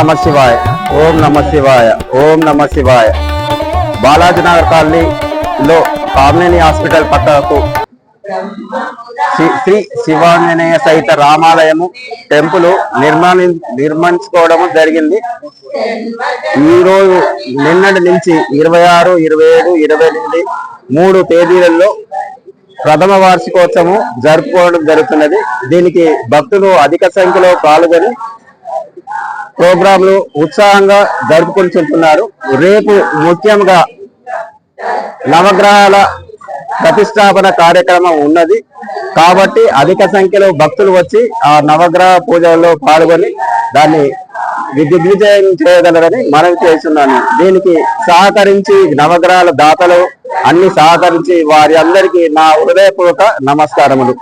నమ శివాయ, ఓం నమ శివాయ, ఓం నమ శివాయ. బాలాజీనగర్ కాలనీలో కామినేని హాస్పిటల్ పక్కకు శ్రీ శివాంజనేయ సహిత రామాలయము టెంపుల్ నిర్మించుకోవడం జరిగింది. ఈరోజు నిన్నటి నుంచి 26, 27, 28 3 తేదీలలో ప్రథమ వార్షికోత్సవం జరుపుకోవడం జరుగుతున్నది. దీనికి భక్తులు అధిక సంఖ్యలో పాల్గొని ప్రోగ్రాంలు ఉత్సాహంగా జరుపుకుంటున్నారు. రేపు ముఖ్యంగా నవగ్రహాల ప్రతిష్టాపన కార్యక్రమం ఉన్నది కాబట్టి అధిక సంఖ్యలో భక్తులు వచ్చి ఆ నవగ్రహ పూజల్లో పాల్గొని దాన్ని విజయం చేయగలరని మనం చేస్తున్నాను. దీనికి సహకరించి నవగ్రహాల దాతలు అన్ని సహకరించి వారి అందరికీ నా హృదయపూర్వక నమస్కారములు.